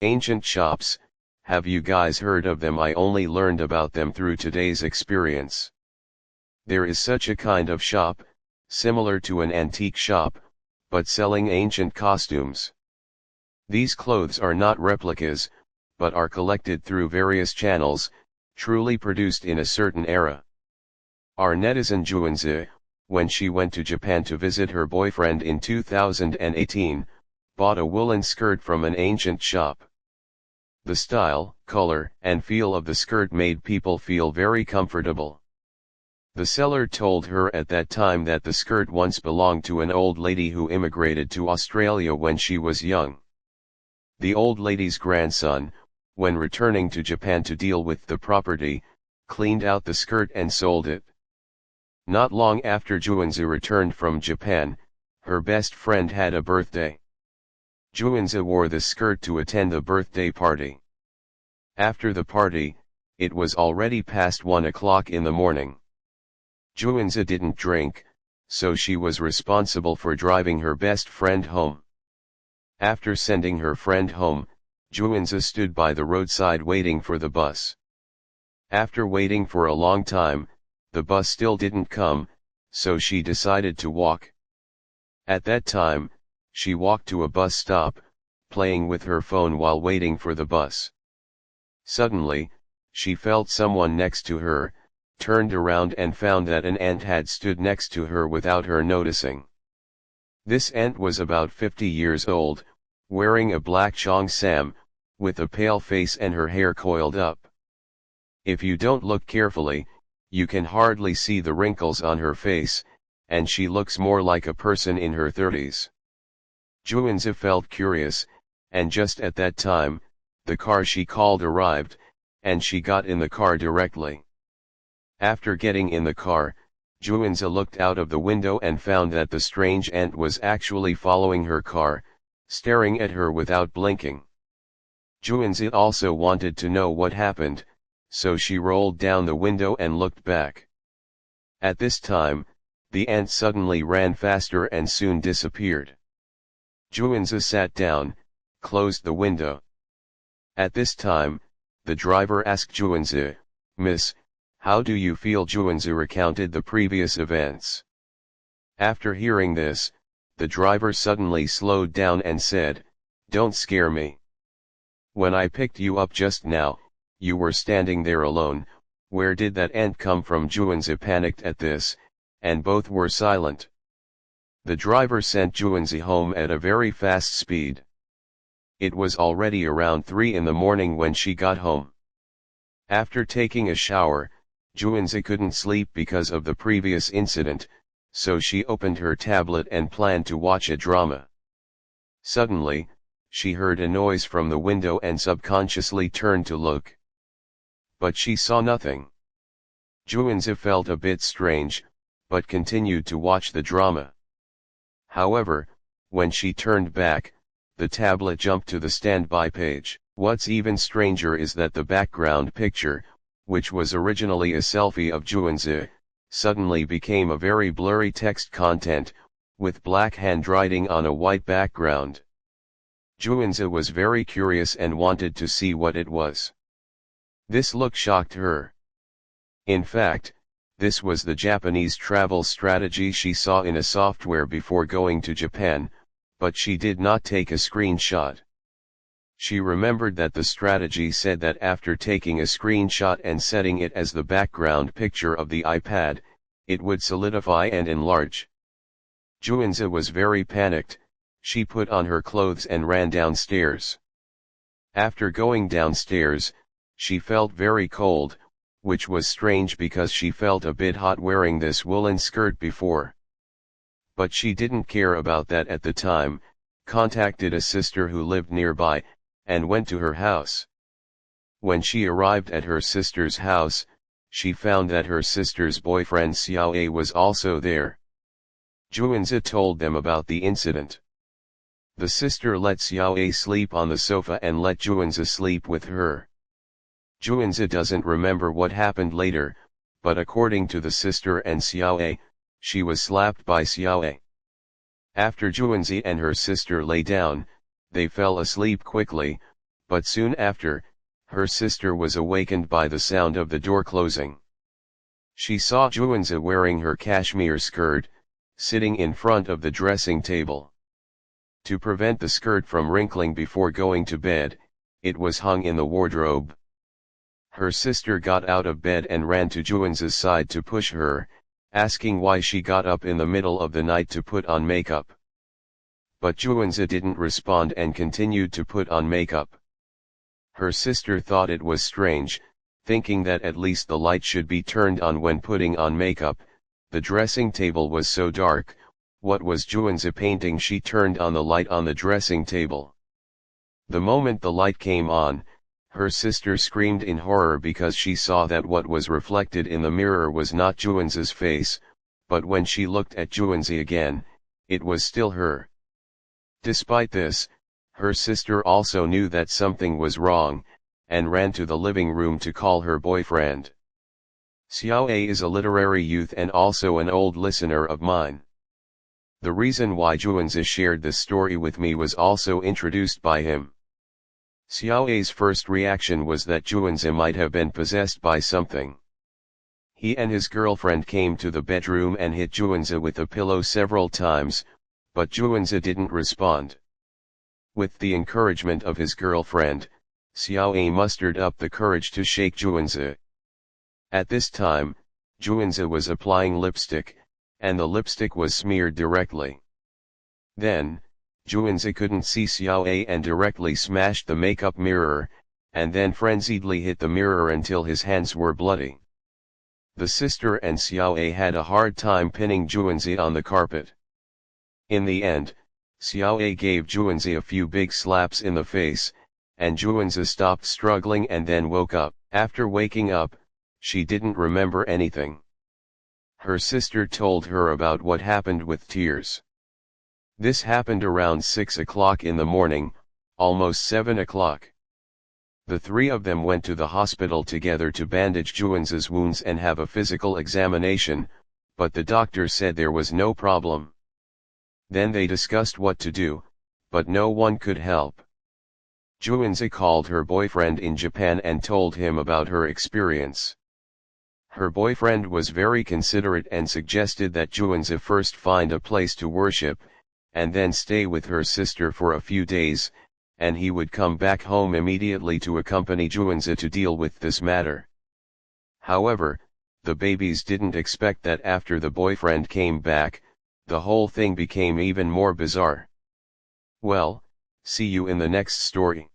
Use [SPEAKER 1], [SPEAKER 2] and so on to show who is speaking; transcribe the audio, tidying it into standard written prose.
[SPEAKER 1] Ancient shops, have you guys heard of them? I only learned about them through today's experience. There is such a kind of shop, similar to an antique shop, but selling ancient costumes. These clothes are not replicas, but are collected through various channels, truly produced in a certain era. Our netizen Juanzi, when she went to Japan to visit her boyfriend in 2018, bought a woolen skirt from an ancient shop. The style, color, and feel of the skirt made people feel very comfortable. The seller told her at that time that the skirt once belonged to an old lady who immigrated to Australia when she was young. The old lady's grandson, when returning to Japan to deal with the property, cleaned out the skirt and sold it. Not long after Juanzi returned from Japan, her best friend had a birthday. Juanzi wore the skirt to attend the birthday party. After the party, it was already past 1 o'clock in the morning. Juanzi didn't drink, so she was responsible for driving her best friend home. After sending her friend home, Juanzi stood by the roadside waiting for the bus. After waiting for a long time, the bus still didn't come, so she decided to walk. At that time, she walked to a bus stop, playing with her phone while waiting for the bus. Suddenly, she felt someone next to her, turned around and found that an ant had stood next to her without her noticing. This ant was about 50 years old, wearing a black cheongsam, with a pale face and her hair coiled up. If you don't look carefully, you can hardly see the wrinkles on her face, and she looks more like a person in her 30s. Juanzi felt curious, and just at that time, the car she called arrived, and she got in the car directly. After getting in the car, Juanzi looked out of the window and found that the strange ant was actually following her car, staring at her without blinking. Juanzi also wanted to know what happened, so she rolled down the window and looked back. At this time, the ant suddenly ran faster and soon disappeared. Juanzi sat down, closed the window. At this time, the driver asked Juanzi, "Miss, how do you feel?" Juanzi recounted the previous events. After hearing this, the driver suddenly slowed down and said, "Don't scare me. When I picked you up just now, you were standing there alone. Where did that ant come from?" Juanzi panicked at this, and both were silent. The driver sent Juanzi home at a very fast speed. It was already around 3 in the morning when she got home. After taking a shower, Juanzi couldn't sleep because of the previous incident, so she opened her tablet and planned to watch a drama. Suddenly, she heard a noise from the window and subconsciously turned to look. But she saw nothing. Juanzi felt a bit strange, but continued to watch the drama. However, when she turned back, the tablet jumped to the standby page. What's even stranger is that the background picture, which was originally a selfie of Juanzi, suddenly became a very blurry text content, with black handwriting on a white background. Juanzi was very curious and wanted to see what it was. This look shocked her. In fact, this was the Japanese travel strategy she saw in a software before going to Japan, but she did not take a screenshot. She remembered that the strategy said that after taking a screenshot and setting it as the background picture of the iPad, it would solidify and enlarge. Juanzi was very panicked. She put on her clothes and ran downstairs. After going downstairs, she felt very cold, which was strange because she felt a bit hot wearing this woolen skirt before. But she didn't care about that at the time, contacted a sister who lived nearby, and went to her house. When she arrived at her sister's house, she found that her sister's boyfriend Xiaoe was also there. Juanzi told them about the incident. The sister let Xiaoe sleep on the sofa and let Juanzi sleep with her. Juanzi doesn't remember what happened later, but according to the sister and Xiaoe, she was slapped by Xiaoe. After Juanzi and her sister lay down, they fell asleep quickly, But soon after, her sister was awakened by the sound of the door closing. She saw Juanza wearing her cashmere skirt, sitting in front of the dressing table. To prevent the skirt from wrinkling before going to bed, it was hung in the wardrobe. Her sister got out of bed and ran to Juanza's side to push her, asking why she got up in the middle of the night to put on makeup. But Juanza didn't respond and continued to put on makeup. Her sister thought it was strange, thinking that at least the light should be turned on when putting on makeup. The dressing table was so dark. What was Juanza painting? She turned on the light on the dressing table. The moment the light came on, her sister screamed in horror because she saw that what was reflected in the mirror was not Juanza's face, but when she looked at Juanza again, it was still her. Despite this, her sister also knew that something was wrong, and ran to the living room to call her boyfriend. Xiaoe is a literary youth and also an old listener of mine. The reason why Juanza shared this story with me was also introduced by him. Xiaoe's first reaction was that Juanza might have been possessed by something. He and his girlfriend came to the bedroom and hit Juanza with a pillow several times, but Juanza didn't respond. With the encouragement of his girlfriend, Xiaoe mustered up the courage to shake Juanza. At this time, Juanza was applying lipstick, and the lipstick was smeared directly. Then, Juanza couldn't see Xiaoe and directly smashed the makeup mirror, and then frenziedly hit the mirror until his hands were bloody. The sister and Xiaoe had a hard time pinning Juanza on the carpet. In the end, Xiaoe gave Juanza a few big slaps in the face, and Juanza stopped struggling and then woke up. After waking up, she didn't remember anything. Her sister told her about what happened with tears. This happened around 6 o'clock in the morning, almost 7 o'clock. The three of them went to the hospital together to bandage Juanza's wounds and have a physical examination, but the doctor said there was no problem. Then they discussed what to do, but no one could help. Juanza called her boyfriend in Japan and told him about her experience. Her boyfriend was very considerate and suggested that Juanza first find a place to worship, and then stay with her sister for a few days, and he would come back home immediately to accompany Juanza to deal with this matter. However, the babies didn't expect that after the boyfriend came back, the whole thing became even more bizarre. Well, see you in the next story.